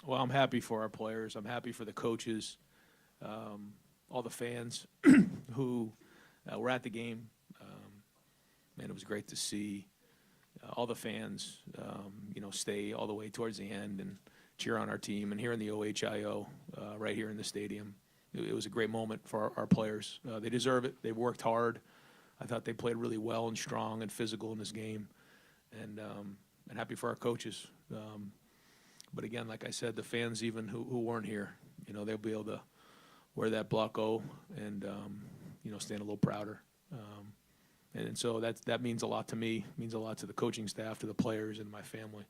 Well, I'm happy for our players. I'm happy for the coaches, all the fans who were at the game. Man, it was great to see all the fans, stay all the way towards the end and cheer on our team. And here in the OHIO, right here in the stadium, it was a great moment for our players. They deserve it. They've worked hard. I thought they played really well and strong and physical in this game. And happy for our coaches. But again, like I said, the fans even who weren't here, they'll be able to wear that block O and, stand a little prouder. And so that means a lot to me, means a lot to the coaching staff, to the players, and my family.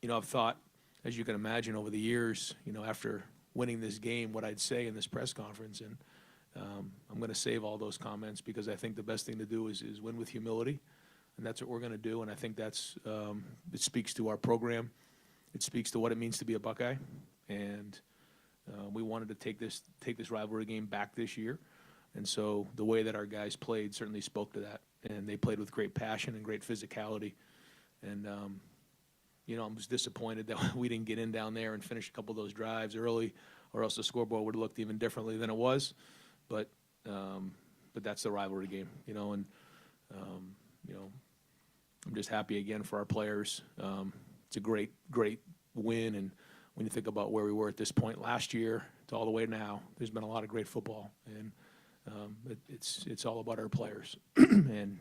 I've thought, as you can imagine, over the years, after winning this game, what I'd say in this press conference. And I'm going to save all those comments because I think the best thing to do is win with humility. And that's what we're going to do. And I think that's it speaks to our program. It speaks to what it means to be a Buckeye. And we wanted to take this rivalry game back this year. And so the way that our guys played certainly spoke to that. And they played with great passion and great physicality. And, I was disappointed that we didn't get in down there and finish a couple of those drives early, or else the scoreboard would have looked even differently than it was. But that's the rivalry game, and, I'm just happy again for our players. It's a great, great win. And when you think about where we were at this point last year to all the way now, there's been a lot of great football. And it's all about our players. And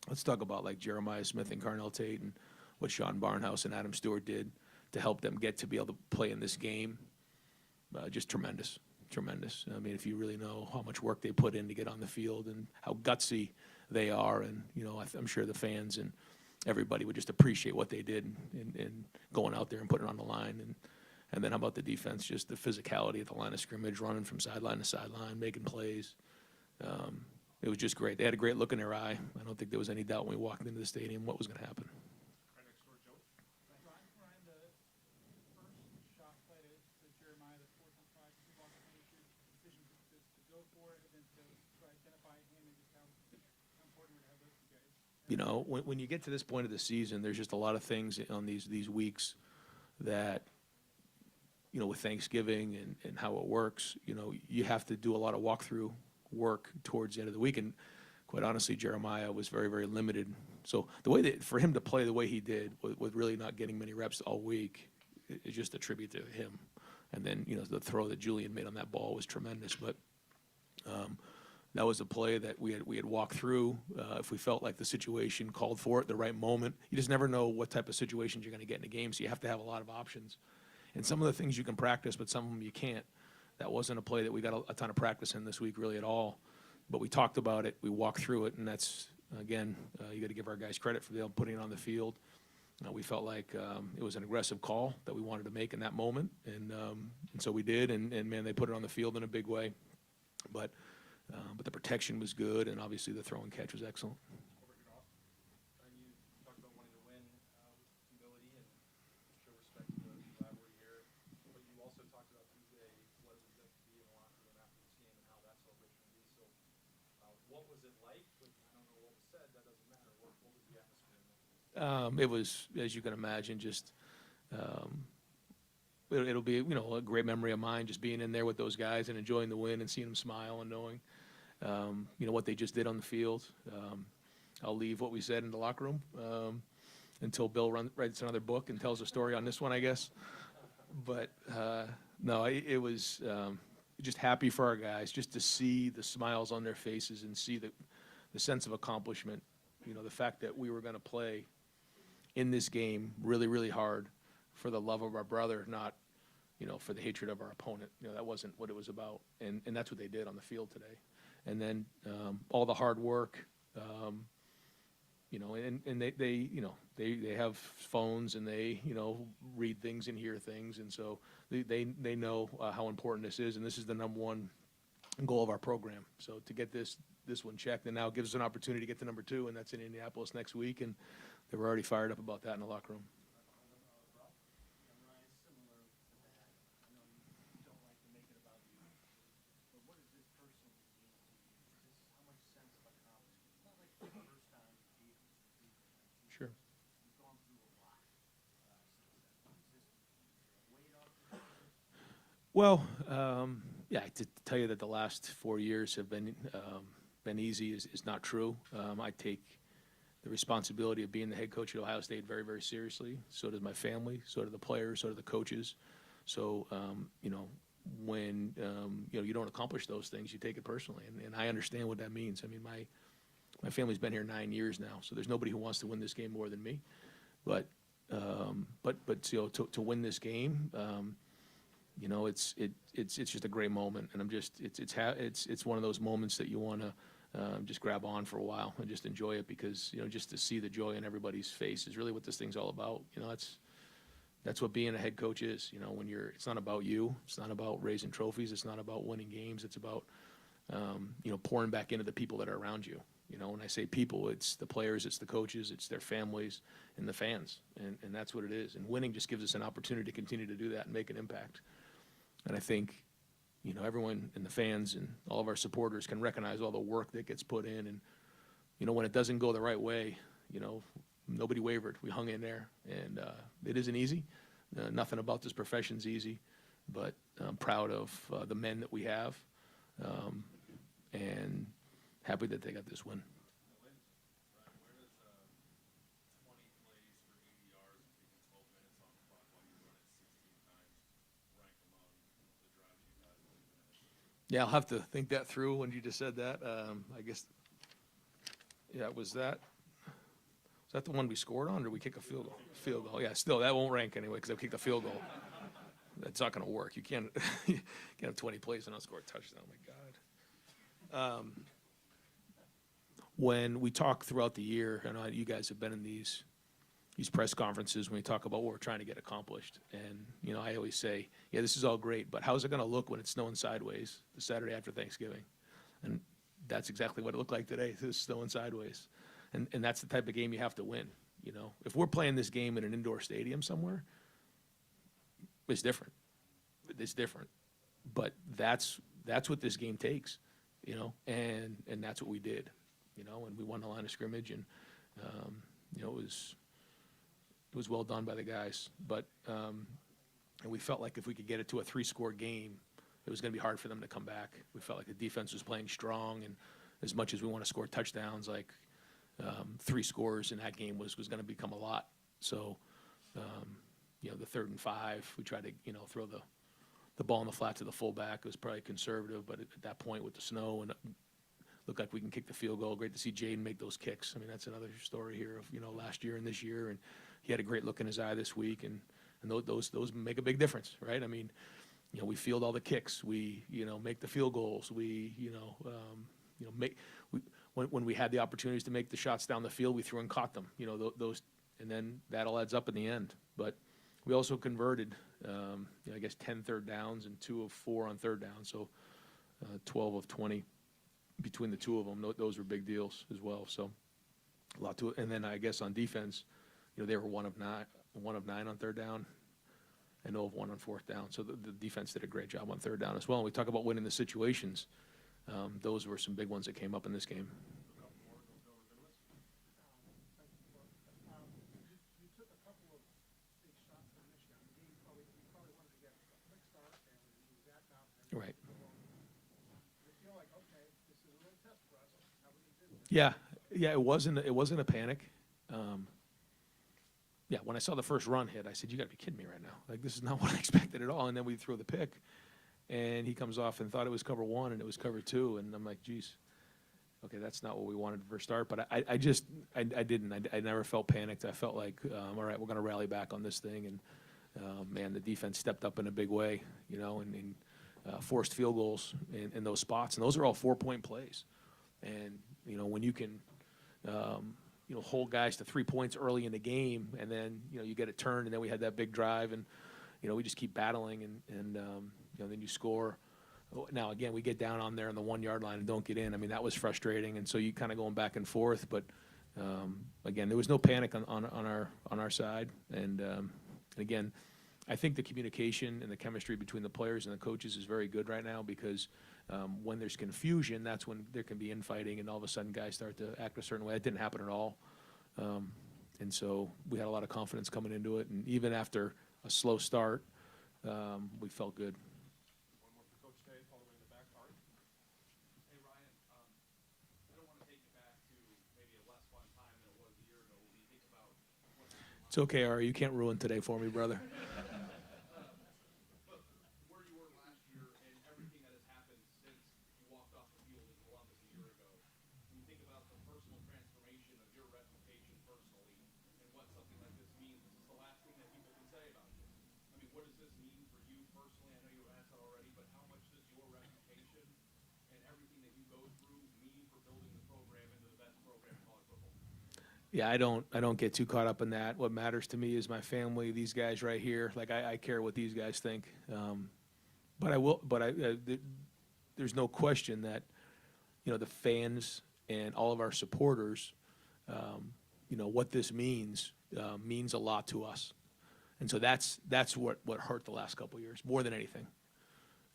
let's talk about like Jeremiah Smith and Carnell Tate and what Sean Barnhouse and Adam Stewart did to help them get to be able to play in this game. Just tremendous. I mean, if you really know how much work they put in to get on the field and how gutsy they are, and I'm sure the fans and everybody would just appreciate what they did in going out there and putting it on the line. And then how about the defense? Just the physicality at the line of scrimmage, running from sideline to sideline, making plays. It was just great. They had a great look in their eye. I don't think there was any doubt when we walked into the stadium what was going to happen. When you get to this point of the season, there's just a lot of things on these weeks that, with Thanksgiving and how it works, you have to do a lot of walkthrough work towards the end of the week. And quite honestly, Jeremiah was very, very limited. So the way that for him to play the way he did with really not getting many reps all week is just a tribute to him. And then, the throw that Julian made on that ball was tremendous. But that was a play that we had walked through. If we felt like the situation called for it, the right moment. You just never know what type of situations you're going to get in a game, so you have to have a lot of options. And some of the things you can practice, but some of them you can't. That wasn't a play that we got a ton of practice in this week really at all. But we talked about it, we walked through it, and that's, again, you got to give our guys credit for putting it on the field. We felt like it was an aggressive call that we wanted to make in that moment, and so we did, and man, they put it on the field in a big way. But the protection was good, and obviously the throw and catch was excellent. You talked about wanting to win with humility and show respect to the rivalry here, but you also talked about Tuesday what it was like to be in the locker room after this game and how that celebration would be. So what was it like? I don't know what was said. That doesn't matter. What was the atmosphere like? It was, as you can imagine, just it'll be a great memory of mine, just being in there with those guys and enjoying the win and seeing them smile and knowing what they just did on the field. I'll leave what we said in the locker room until Bill writes another book and tells a story on this one, I guess. But no, it was just happy for our guys just to see the smiles on their faces and see the sense of accomplishment. The fact that we were going to play in this game really, really hard for the love of our brother, not, for the hatred of our opponent. That wasn't what it was about. And that's what they did on the field today. And then all the hard work, and they have phones and they, read things and hear things. And so they know how important this is. And this is the number one goal of our program. So to get this one checked, and now gives us an opportunity to get to number 2, and that's in Indianapolis next week. And they were already fired up about that in the locker room. Sure. Well, yeah, to tell you that the last 4 years have been easy is not true. I take the responsibility of being the head coach at Ohio State very, very seriously. So does my family, so do the players, so do the coaches. So, when, you don't accomplish those things, you take it personally. And I understand what that means. I mean, my family's been here 9 years now, so there's nobody who wants to win this game more than me. But to win this game, it's just a great moment, and it's one of those moments that you want to just grab on for a while and just enjoy it, because just to see the joy in everybody's face is really what this thing's all about. That's what being a head coach is. When it's not about you, it's not about raising trophies, it's not about winning games, it's about pouring back into the people that are around you. When I say people, it's the players, it's the coaches, it's their families, and the fans, and that's what it is. And winning just gives us an opportunity to continue to do that and make an impact. And I think, everyone and the fans and all of our supporters can recognize all the work that gets put in. And, when it doesn't go the right way, nobody wavered. We hung in there, and it isn't easy. Nothing about this profession's easy, but I'm proud of the men that we have, and happy that they got this win. Yeah, I'll have to think that through when you just said that. I guess, yeah, was that the one we scored on, or did we kick a field goal? Field goal, yeah, still, that won't rank anyway, because I kicked a field goal. That's not going to work. You can't have 20 plays and not score a touchdown. Oh, my God. When we talk throughout the year, I know you guys have been in these press conferences when we talk about what we're trying to get accomplished. And, I always say, yeah, this is all great, but how's it going to look when it's snowing sideways the Saturday after Thanksgiving? And that's exactly what it looked like today. It's snowing sideways. And that's the type of game you have to win. If we're playing this game in an indoor stadium somewhere, it's different. It's different. But that's what this game takes, and that's what we did, and we won the line of scrimmage, and, it was well done by the guys. But and we felt like if we could get it to a 3-score game, it was going to be hard for them to come back. We felt like the defense was playing strong, and as much as we want to score touchdowns, like 3 scores in that game was going to become a lot. So, the 3rd and 5, we tried to throw the ball in the flat to the fullback. It was probably conservative, but at that point with the snow and looked like we can kick the field goal. Great to see Jaden make those kicks. I mean, that's another story here of last year and this year, and he had a great look in his eye this week, and those make a big difference, right? I mean, we field all the kicks, we make the field goals, we when we had the opportunities to make the shots down the field, we threw and caught them, those, and then that all adds up in the end. But we also converted, I guess 10 third downs and 2 of 4 on third down, so 12 of 20 between the two of them. Those were big deals as well. So a lot to it. And then I guess on defense, they were 1 of 9 on third down, and 0 of 1 on fourth down. So the defense did a great job on third down as well. And we talk about winning the situations. Those were some big ones that came up in this game. Right. Yeah, it wasn't a panic. Yeah, when I saw the first run hit, I said, "You got to be kidding me right now! Like, this is not what I expected at all." And then we throw the pick, and he comes off and thought it was cover 1, and it was cover 2, and I'm like, "Geez, okay, that's not what we wanted for start." But I didn't. I never felt panicked. I felt like, all right, we're going to rally back on this thing, and man, the defense stepped up in a big way, and forced field goals in those spots, and those are all 4-point plays. And when you can, hold guys to 3 points early in the game, and then you get it turned, and then we had that big drive, and we just keep battling, and then you score. Now again, we get down on there on the 1-yard line and don't get in. I mean, that was frustrating, and so you kind of going back and forth. But again, there was no panic on our side, and again, I think the communication and the chemistry between the players and the coaches is very good right now, because when there's confusion, that's when there can be infighting, and all of a sudden guys start to act a certain way. That didn't happen at all. And so we had a lot of confidence coming into it. And even after a slow start, we felt good. It's okay, Ari. You can't ruin today for me, brother. But where you were last year and everything that has happened since you walked off the field in Columbus a year ago, when you think about the personal transformation of your reputation personally and what something like this means, this is the last thing that people can say about you. I mean, what does this mean for you personally? I know you asked that already, but how much does your reputation and everything that you go through mean for building the program into the best program in college football? Yeah, I don't get too caught up in that. What matters to me is my family, these guys right here. Like I care what these guys think. But there's no question that, you know, the fans and all of our supporters, you know, what this means a lot to us. And so that's what hurt the last couple of years more than anything.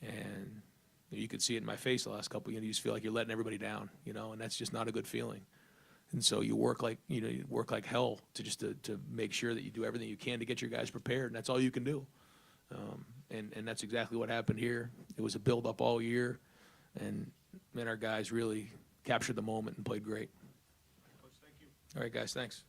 And you could see it in my face the last couple of years. You just feel like you're letting everybody down, you know, and that's just not a good feeling. And so you work like, you know, you work like hell to make sure that you do everything you can to get your guys prepared, and that's all you can do. And that's exactly what happened here. It was a build-up all year, and our guys really captured the moment and played great. Coach, thank you. All right, guys, thanks.